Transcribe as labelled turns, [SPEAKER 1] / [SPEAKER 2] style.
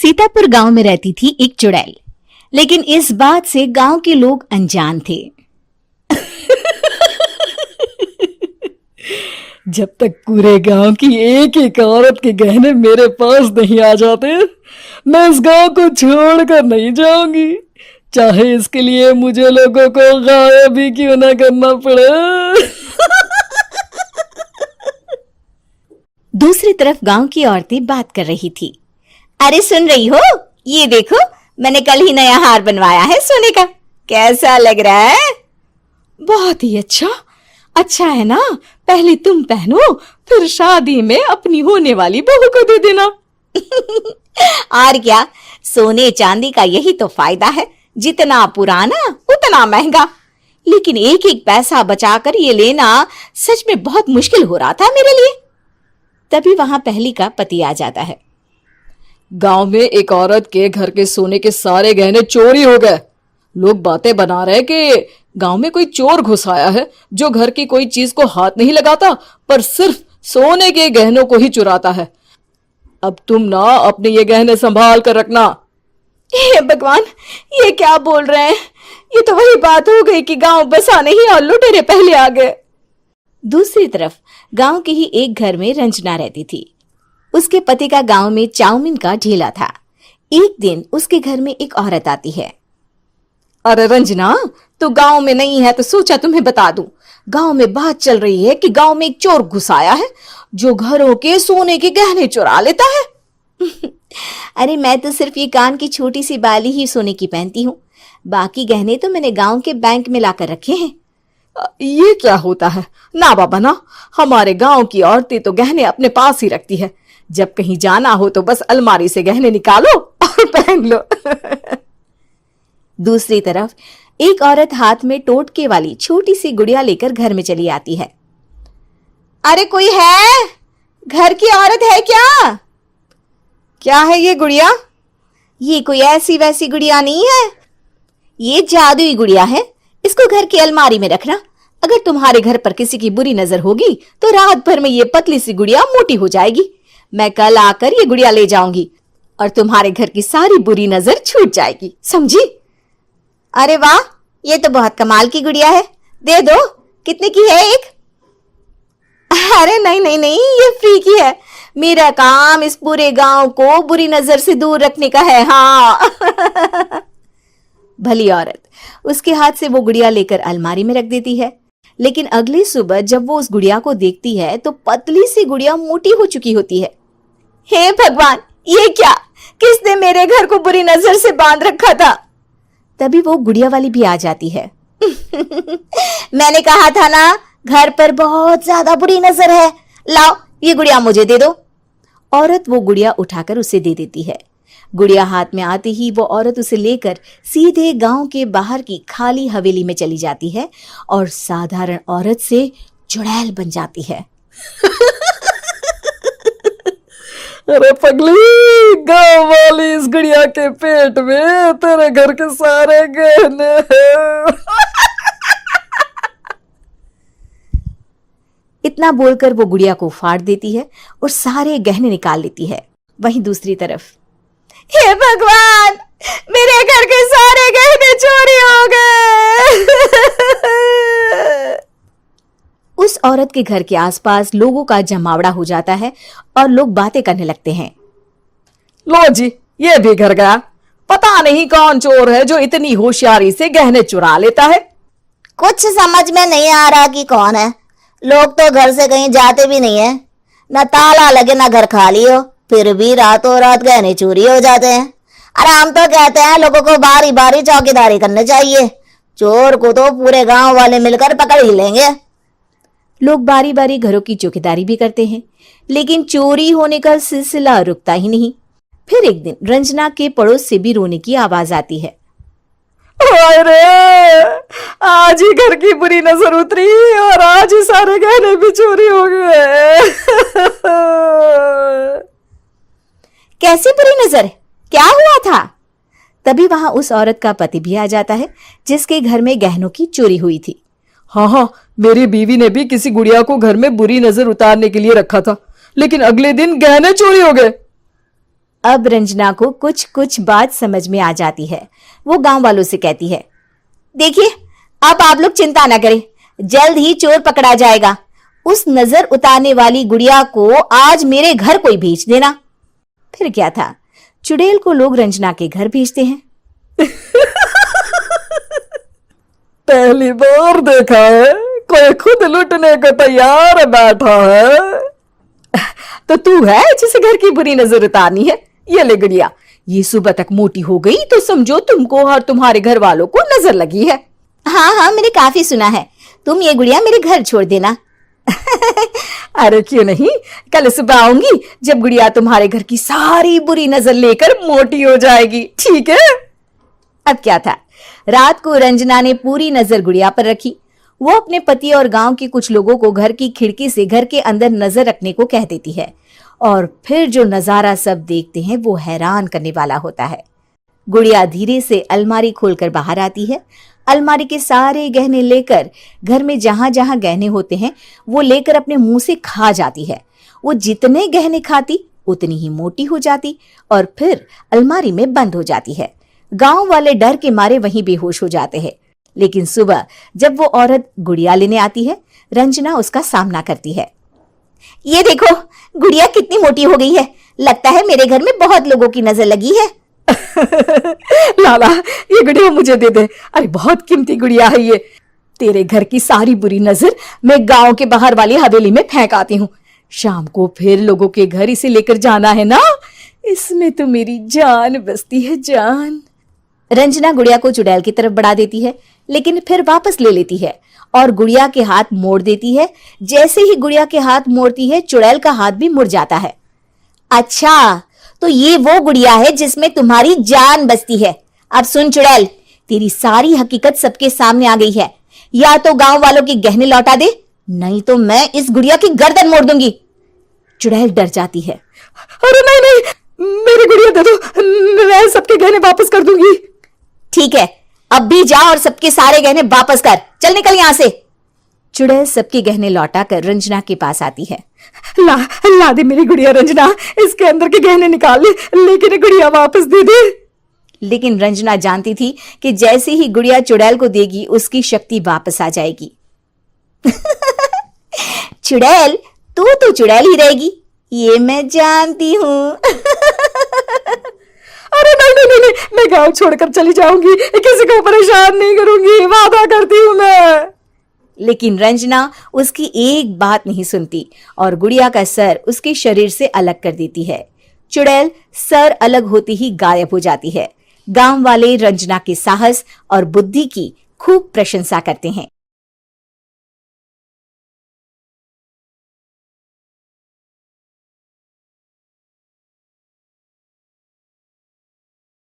[SPEAKER 1] सीतापुर गांव में रहती थी एक चुड़ैल, लेकिन इस बात से गांव के लोग अनजान थे।
[SPEAKER 2] जब तक पूरे गांव की एक एक औरत के गहने मेरे पास नहीं आ जाते, मैं इस गांव को छोड़कर नहीं जाऊंगी, चाहे इसके लिए मुझे लोगों को गायब ही क्यों ना करना पड़े।
[SPEAKER 1] दूसरी तरफ गांव की औरतें बात कर रही थी। अरे सुन रही हो, ये देखो, मैंने कल ही नया हार बनवाया है सोने का, कैसा लग रहा है?
[SPEAKER 2] बहुत ही अच्छा। अच्छा है ना, पहले तुम पहनो, फिर शादी में अपनी होने वाली बहू को दे देना।
[SPEAKER 1] और क्या, सोने चांदी का यही तो फायदा है, जितना पुराना उतना महंगा। लेकिन एक एक पैसा बचाकर ये लेना सच में बहुत मुश्किल हो रहा था मेरे लिए। तभी वहां पहली का पति आ जाता है।
[SPEAKER 2] गांव में एक औरत के घर के सोने के सारे गहने चोरी हो गए। लोग बातें बना रहे कि गांव में कोई चोर घुस आया है जो घर की कोई चीज को हाथ नहीं लगाता, पर सिर्फ सोने के गहनों को ही चुराता है। अब तुम ना अपने ये गहने संभाल कर रखना।
[SPEAKER 1] हे भगवान, ये क्या बोल रहे हैं? ये तो वही बात हो गई कि गांव बसा नहीं और लुटेरे पहले आ गए। दूसरी तरफ गांव के ही एक घर में रंजना रहती थी। उसके पति का गांव में चाउमीन का ठेला था। एक दिन उसके घर में एक औरत आती है।
[SPEAKER 2] अरे रंजना, तू गांव में नहीं है तो सोचा तुम्हें बता दूं। गांव में बात चल रही है कि गांव में एक चोर घुस आया है जो घरों के सोने के गहने चुरा लेता है।
[SPEAKER 1] अरे मैं तो सिर्फ ये कान की छोटी सी बाली ही सोने की पहनती हूँ, बाकी गहने तो मैंने गांव के बैंक में लाकर रखे हैं।
[SPEAKER 2] ये क्या होता है? ना बाबा ना, हमारे गांव की औरतें तो गहने अपने पास ही रखती है। जब कहीं जाना हो तो बस अलमारी से गहने निकालो और पहन लो।
[SPEAKER 1] दूसरी तरफ एक औरत हाथ में टोटके वाली छोटी सी गुड़िया लेकर घर में चली आती है। अरे कोई है? घर की औरत है क्या?
[SPEAKER 2] क्या है ये गुड़िया?
[SPEAKER 1] ये कोई ऐसी वैसी गुड़िया नहीं है, ये जादुई गुड़िया है। इसको घर की अलमारी में रखना। अगर तुम्हारे घर पर किसी की बुरी नजर होगी तो रात भर में ये पतली सी गुड़िया मोटी हो जाएगी। मैं कल आकर ये गुड़िया ले जाऊंगी और तुम्हारे घर की सारी बुरी नजर छूट जाएगी, समझी? अरे वाह, ये तो बहुत कमाल की गुड़िया है, दे दो। कितने की है एक? अरे नहीं नहीं नहीं, ये फ्री की है। मेरा काम इस पूरे गांव को बुरी नजर से दूर रखने का है। हाँ। भली औरत उसके हाथ से वो गुड़िया लेकर अलमारी में रख देती है। लेकिन अगली सुबह जब वो उस गुड़िया को देखती है तो पतली सी गुड़िया मोटी हो चुकी होती है। हे भगवान, ये क्या? किसने मेरे घर को बुरी नजर से बांध रखा था? तभी वो गुड़िया वाली भी आ जाती है। मैंने कहा था ना, घर पर बहुत ज्यादा बुरी नजर है। लाओ, ये गुड़िया मुझे दे दो। औरत वो गुड़िया उठाकर उसे दे देती है। गुड़िया हाथ में आते ही वो औरत उसे लेकर सीधे गांव के बाहर की खाली हवेली में चली जाती है और साधारण औरत से चुड़ैल बन जाती है।
[SPEAKER 2] अरे पगली, गांव वाली इस गुड़िया के पेट में तेरे घर के सारे गहने हैं।
[SPEAKER 1] इतना बोलकर वो गुड़िया को फाड़ देती है और सारे गहने निकाल लेती है। वहीं दूसरी तरफ, हे भगवान, मेरे घर के सारे गहने चोरी हो गए। उस औरत के घर के आसपास लोगों का जमावड़ा हो जाता है और लोग बातें करने लगते हैं।
[SPEAKER 2] लो जी, ये भी घर गया। पता नहीं कौन चोर है जो इतनी होशियारी से गहने चुरा लेता है।
[SPEAKER 3] कुछ समझ में नहीं आ रहा कि कौन है। लोग तो घर से कहीं जाते भी नहीं है, न ताला लगे न घर खाली हो, फिर भी रातों रात गहने चोरी हो जाते हैं। अरे हम तो कहते हैं लोगों को बारी बारी चौकीदारी करनी चाहिए, चोर को तो पूरे गांव वाले मिलकर पकड़ ही लेंगे।
[SPEAKER 1] लोग बारी बारी घरों की चौकीदारी भी करते हैं, लेकिन चोरी होने का सिलसिला रुकता ही नहीं। फिर एक दिन रंजना के पड़ोस से भी रोने की आवाज आती है।
[SPEAKER 2] अरे आज ही घर की बुरी नजर उतरी और आज ही सारे गहने भी चोरी हो गए।
[SPEAKER 1] कैसी बुरी नजर? क्या हुआ था? तभी वहां उस औरत का पति भी आ जाता है जिसके घर में गहनों की चोरी हुई थी।
[SPEAKER 2] हाँ, मेरी बीवी ने भी किसी गुड़िया को घर में बुरी नजर उतारने के लिए रखा था, लेकिन अगले दिन गहने चोरी हो गए।
[SPEAKER 1] अब रंजना को कुछ कुछ बात समझ में आ जाती है। वो गांव वालों से कहती है, देखिए अब आप लोग चिंता ना करें, जल्द ही चोर पकड़ा जाएगा। उस नजर उतारने वाली गुड़िया को आज मेरे घर कोई भेज देना। फिर क्या था, चुड़ैल को लोग रंजना के घर भेजते हैं।
[SPEAKER 2] पहली बार देखा है कोई खुद लुटने को तैयार बैठा है।
[SPEAKER 1] तो तू है जिसे घर की बुरी नजर उतारनी है? ये ले गुड़िया, ये सुबह तक मोटी हो गई तो समझो तुमको और तुम्हारे घर वालों को नजर लगी है। हाँ हाँ, मैंने काफी सुना है। तुम ये गुड़िया मेरे घर छोड़ देना। अरे क्यों नहीं, कल सुबह आऊंगी जब गुड़िया तुम्हारे घर की सारी बुरी नजर लेकर मोटी हो जाएगी, ठीक है? अब क्या था, रात को रंजना ने पूरी नजर गुड़िया पर रखी। वो अपने पति और गांव के कुछ लोगों को घर की खिड़की से घर के अंदर नजर रखने को कह देती है, और फिर जो नजारा सब देखते हैं वो हैरान करने वाला होता है। गुड़िया धीरे से अलमारी खोलकर बाहर आती है। अलमारी के सारे गहने लेकर घर में जहां जहां गहने होते हैं वो लेकर अपने मुंह से खा जाती है। वो जितने गहने खाती उतनी ही मोटी हो जाती और फिर अलमारी में बंद हो जाती है। गांव वाले डर के मारे वहीं बेहोश हो जाते हैं। लेकिन सुबह जब वो औरत गुड़िया लेने आती है, रंजना उसका सामना करती है। ये देखो गुड़िया कितनी मोटी हो गई है, लगता है मेरे घर में बहुत लोगों की नजर लगी है।
[SPEAKER 2] लाला ये गुड़िया मुझे दे दे, अरे बहुत कीमती गुड़िया है ये।
[SPEAKER 1] तेरे घर की सारी बुरी नजर मैं गांव के बाहर वाली हवेली में फेंक आती हूँ। शाम को फिर लोगों के घर इसे लेकर जाना है ना, इसमें तो मेरी जान बसती है, जान। रंजना गुड़िया को चुड़ैल की तरफ बढ़ा देती है, लेकिन फिर वापस ले लेती है और गुड़िया के हाथ मोड़ देती है। जैसे ही गुड़िया के हाथ मोड़ती है, चुड़ैल का हाथ भी मुड़ जाता है। अच्छा, तो ये वो गुड़िया है जिसमें तुम्हारी जान बसती है। अब सुन चुड़ैल, तेरी सारी हकीकत सबके सामने आ गई है। या तो गांव वालों के गहने लौटा दे, नहीं तो मैं इस गुड़िया की गर्दन मोड़ दूंगी। चुड़ैल डर जाती है।
[SPEAKER 2] अरे नहीं नहीं, मेरी गुड़िया दे दो, मैं सबके गहने वापस कर दूंगी।
[SPEAKER 1] ठीक है, अब भी जा और सबके सारे गहने वापस कर। चल निकल यहां से। चुड़ैल सबके गहने लौटाकर रंजना के पास आती है।
[SPEAKER 2] ला दे मेरी गुड़िया रंजना, इसके अंदर के गहने निकाल ले, लेकिन गुड़िया वापस दे दे।
[SPEAKER 1] लेकिन रंजना जानती थी कि जैसे ही गुड़िया चुड़ैल को देगी उसकी शक्ति वापस आ जाएगी। चुड़ैल, तू तो चुड़ैल ही रहेगी, ये मैं जानती हूँ।
[SPEAKER 2] अरे नहीं नहीं नहीं, मैं गांव छोड़कर चली जाऊंगी, किसी को परेशान नहीं करूंगी, वादा करती हूँ मैं।
[SPEAKER 1] लेकिन रंजना उसकी एक बात नहीं सुनती और गुड़िया का सर उसके शरीर से अलग कर देती है। चुड़ैल सर अलग होते ही गायब हो जाती है। गांव वाले रंजना के साहस और बुद्धि की खूब प्रशंसा करते हैं।